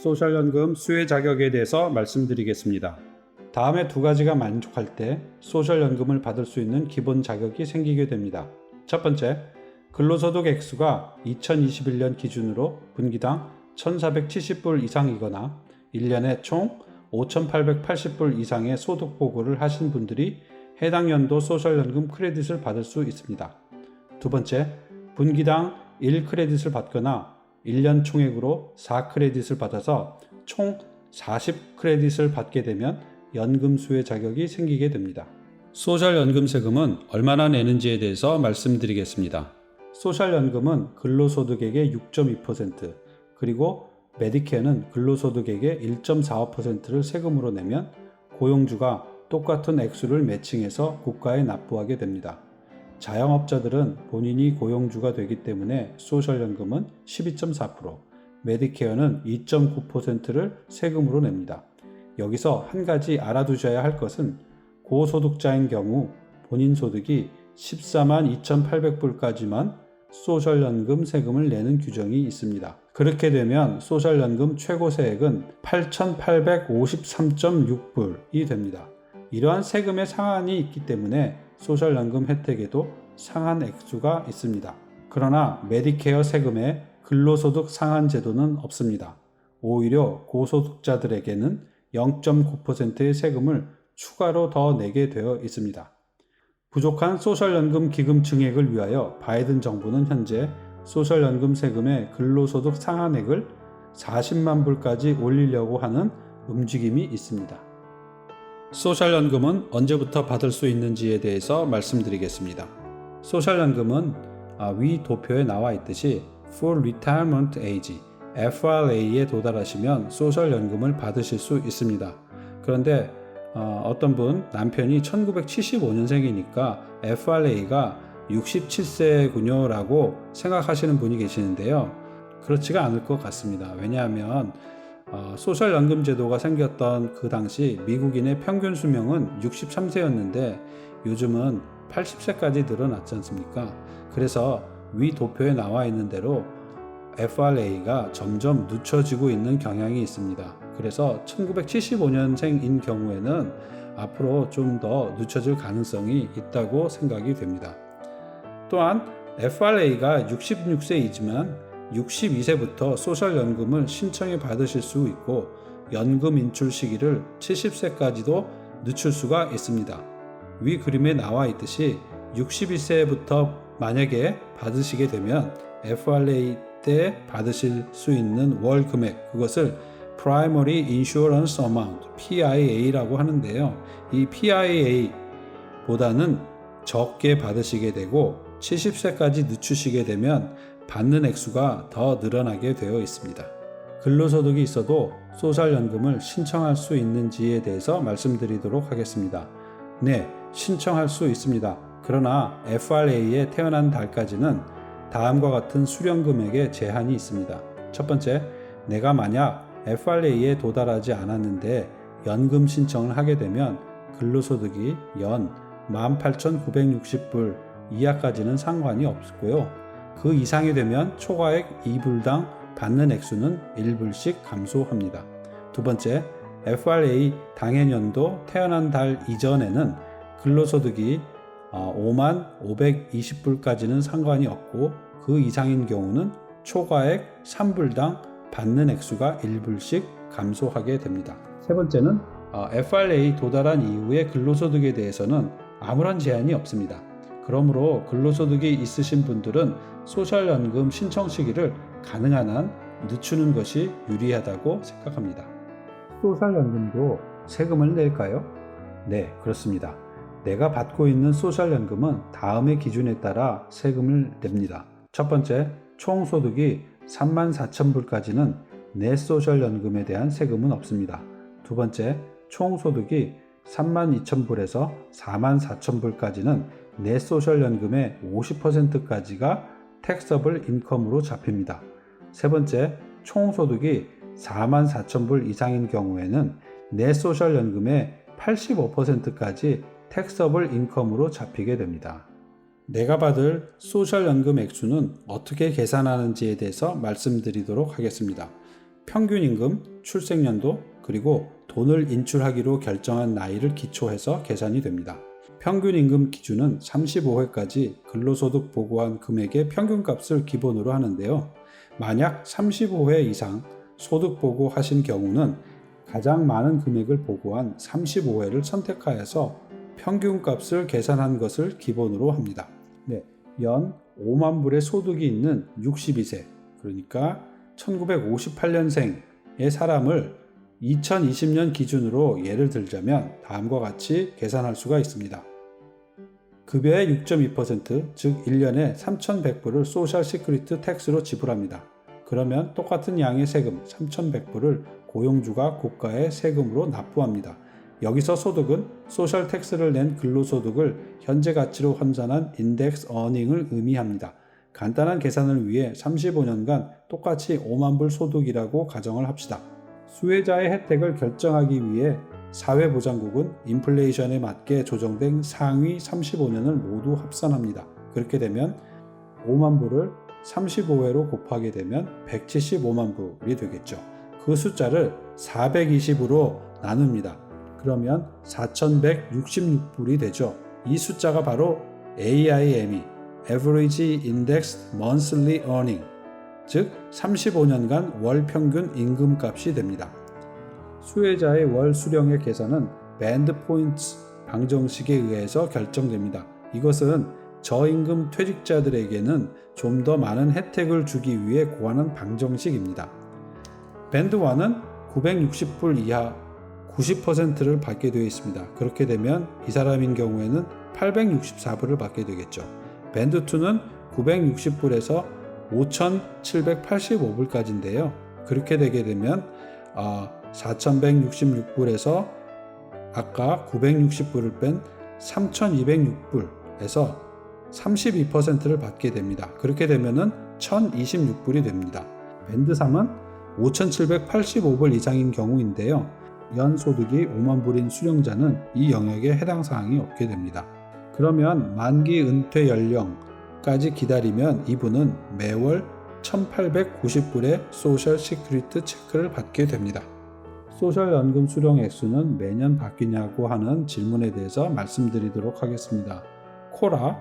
소셜연금 수혜 자격에 대해서 말씀드리겠습니다. 다음에 두 가지가 만족할 때 소셜연금을 받을 수 있는 기본 자격이 생기게 됩니다. 첫 번째, 근로소득 액수가 2021년 기준으로 분기당 1,470불 이상이거나 1년에 총 5,880불 이상의 소득 보고를 하신 분들이 해당 연도 소셜연금 크레딧을 받을 수 있습니다. 두 번째, 분기당 1크레딧을 받거나 1년 총액으로 4크레딧을 받아서 총 40크레딧을 받게 되면 연금 수혜 자격이 생기게 됩니다. 소셜연금 세금은 얼마나 내는지에 대해서 말씀드리겠습니다. 소셜연금은 근로소득액의 6.2%, 그리고 메디케어는 근로소득액의 1.45%를 세금으로 내면 고용주가 똑같은 액수를 매칭해서 국가에 납부하게 됩니다. 자영업자들은 본인이 고용주가 되기 때문에 소셜연금은 12.4%, 메디케어는 2.9%를 세금으로 냅니다. 여기서 한 가지 알아두셔야 할 것은 고소득자인 경우 본인 소득이 14만 2,800불까지만 소셜연금 세금을 내는 규정이 있습니다. 그렇게 되면 소셜연금 최고세액은 8,853.6불이 됩니다. 이러한 세금의 상한이 있기 때문에 소셜연금 혜택에도 상한 액수가 있습니다. 그러나 메디케어 세금에 근로소득 상한 제도는 없습니다. 오히려 고소득자들에게는 0.9%의 세금을 추가로 더 내게 되어 있습니다. 부족한 소셜연금 기금 증액을 위하여 바이든 정부는 현재 소셜연금 세금의 근로소득 상한액을 40만 불까지 올리려고 하는 움직임이 있습니다. 소셜연금은 언제부터 받을 수 있는지에 대해서 말씀드리겠습니다. 소셜연금은 위 도표에 나와 있듯이 Full Retirement Age, FRA에 도달하시면 소셜연금을 받으실 수 있습니다. 그런데 어떤 분 남편이 1975년생이니까 FRA가 67세군요 라고 생각하시는 분이 계시는데요. 그렇지가 않을 것 같습니다. 왜냐하면 소셜연금 제도가 생겼던 그 당시 미국인의 평균 수명은 63세였는데 요즘은 80세까지 늘어났지 않습니까? 그래서 위 도표에 나와 있는 대로 FRA가 점점 늦춰지고 있는 경향이 있습니다. 그래서 1975년생인 경우에는 앞으로 좀 더 늦춰질 가능성이 있다고 생각이 됩니다. 또한 FRA가 66세이지만 62세부터 소셜연금을 신청해 받으실 수 있고 연금 인출 시기를 70세까지도 늦출 수가 있습니다. 위 그림에 나와 있듯이 61세부터 만약에 받으시게 되면 FRA 때 받으실 수 있는 월 금액, 그것을 Primary Insurance Amount, PIA라고 하는데요. 이 PIA보다는 적게 받으시게 되고 70세까지 늦추시게 되면 받는 액수가 더 늘어나게 되어 있습니다. 근로소득이 있어도 소셜연금을 신청할 수 있는지에 대해서 말씀드리도록 하겠습니다. 네, 신청할 수 있습니다. 그러나 FRA에 태어난 달까지는 다음과 같은 수령 금액에 제한이 있습니다. 첫 번째, 내가 만약 FRA에 도달하지 않았는데 연금 신청을 하게 되면 근로소득이 연 18,960불 이하까지는 상관이 없고요. 그 이상이 되면 초과액 2불당 받는 액수는 1불씩 감소합니다. 두 번째, FRA 당해년도 태어난 달 이전에는 근로소득이 5만 520불까지는 상관이 없고 그 이상인 경우는 초과액 3불당 받는 액수가 1불씩 감소하게 됩니다. 세 번째는 FRA 도달한 이후의 근로소득에 대해서는 아무런 제한이 없습니다. 그러므로 근로소득이 있으신 분들은 소셜연금 신청 시기를 가능한 한 늦추는 것이 유리하다고 생각합니다. 소셜연금도 세금을 낼까요? 네, 그렇습니다. 내가 받고 있는 소셜연금은 다음의 기준에 따라 세금을 냅니다. 첫 번째, 총소득이 34,000불까지는 내 소셜연금에 대한 세금은 없습니다. 두 번째, 총소득이 32,000불에서 44,000불까지는 내 소셜연금의 50%까지가 택서블 인컴으로 잡힙니다. 세 번째, 총소득이 44,000불 이상인 경우에는 내 소셜연금의 85%까지 택서블 인컴으로 잡히게 됩니다. 내가 받을 소셜연금 액수는 어떻게 계산하는지에 대해서 말씀드리도록 하겠습니다. 평균 임금, 출생연도, 그리고 돈을 인출하기로 결정한 나이를 기초해서 계산이 됩니다. 평균 임금 기준은 35회까지 근로소득 보고한 금액의 평균값을 기본으로 하는데요. 만약 35회 이상 소득 보고하신 경우는 가장 많은 금액을 보고한 35회를 선택하여서 평균값을 계산한 것을 기본으로 합니다. 연 5만 불의 소득이 있는 62세, 그러니까 1958년생의 사람을 2020년 기준으로 예를 들자면 다음과 같이 계산할 수가 있습니다. 급여의 6.2%, 즉 1년에 3,100불을 소셜 시큐리티 텍스로 지불합니다. 그러면 똑같은 양의 세금 3,100불을 고용주가 국가에 세금으로 납부합니다. 여기서 소득은 소셜 텍스를 낸 근로소득을 현재 가치로 환산한 인덱스 어닝을 의미합니다. 간단한 계산을 위해 35년간 똑같이 5만 불 소득이라고 가정을 합시다. 수혜자의 혜택을 결정하기 위해 사회보장국은 인플레이션에 맞게 조정된 상위 35년을 모두 합산합니다. 그렇게 되면 5만 불을 35회로 곱하게 되면 175만 불이 되겠죠. 그 숫자를 420으로 나눕니다. 그러면 4,166불이 되죠. 이 숫자가 바로 AIME, Average Indexed Monthly Earning, 즉 35년간 월 평균 임금값이 됩니다. 수혜자의 월 수령의 계산은 밴드 포인트 방정식에 의해서 결정됩니다. 이것은 저임금 퇴직자들에게는 좀 더 많은 혜택을 주기 위해 고안한 방정식입니다. 밴드 1은 960불 이하 90%를 받게 되어 있습니다. 그렇게 되면 이 사람인 경우에는 864불을 받게 되겠죠. 밴드 2는 960불에서 5,785불까지인데요. 그렇게 되게 되면 4,166불에서 아까 960불을 뺀 3,206불에서 32%를 받게 됩니다. 그렇게 되면은 1,026불이 됩니다. 밴드 3은 5,785불 이상인 경우인데요. 연소득이 5만 불인 수령자는 이 영역에 해당 사항이 없게 됩니다. 그러면 만기 은퇴 연령까지 기다리면 이분은 매월 1,890불의 소셜 시큐리티 체크를 받게 됩니다. 소셜연금 수령 액수는 매년 바뀌냐고 하는 질문에 대해서 말씀드리도록 하겠습니다. 코라,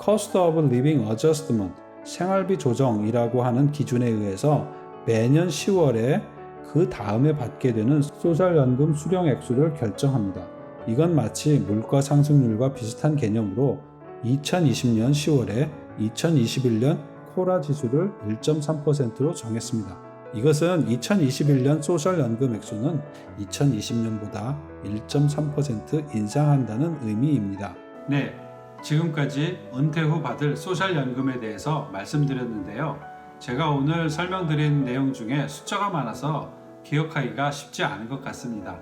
Cost of Living Adjustment, 생활비 조정이라고 하는 기준에 의해서 매년 10월에 그 다음에 받게 되는 소셜연금 수령 액수를 결정합니다. 이건 마치 물가 상승률과 비슷한 개념으로 2020년 10월에 2021년 코라 지수를 1.3%로 정했습니다. 이것은 2021년 소셜연금 액수는 2020년보다 1.3% 인상한다는 의미입니다. 네, 지금까지 은퇴 후 받을 소셜연금에 대해서 말씀드렸는데요. 제가 오늘 설명드린 내용 중에 숫자가 많아서 기억하기가 쉽지 않은 것 같습니다.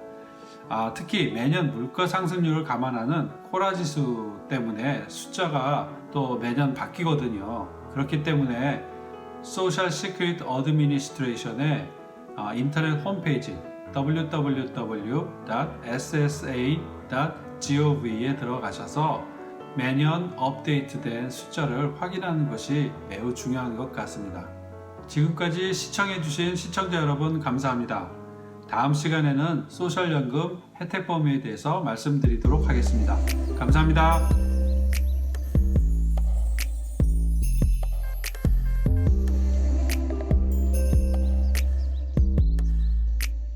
특히 매년 물가 상승률을 감안하는 코라 지수 때문에 숫자가 또 매년 바뀌거든요. 그렇기 때문에 소셜 시큐리티 어드미니스트레이션의 인터넷 홈페이지 www.ssa.gov에 들어가셔서 매년 업데이트된 숫자를 확인하는 것이 매우 중요한 것 같습니다. 지금까지 시청해주신 시청자 여러분 감사합니다. 다음 시간에는 소셜연금 혜택 범위에 대해서 말씀드리도록 하겠습니다. 감사합니다.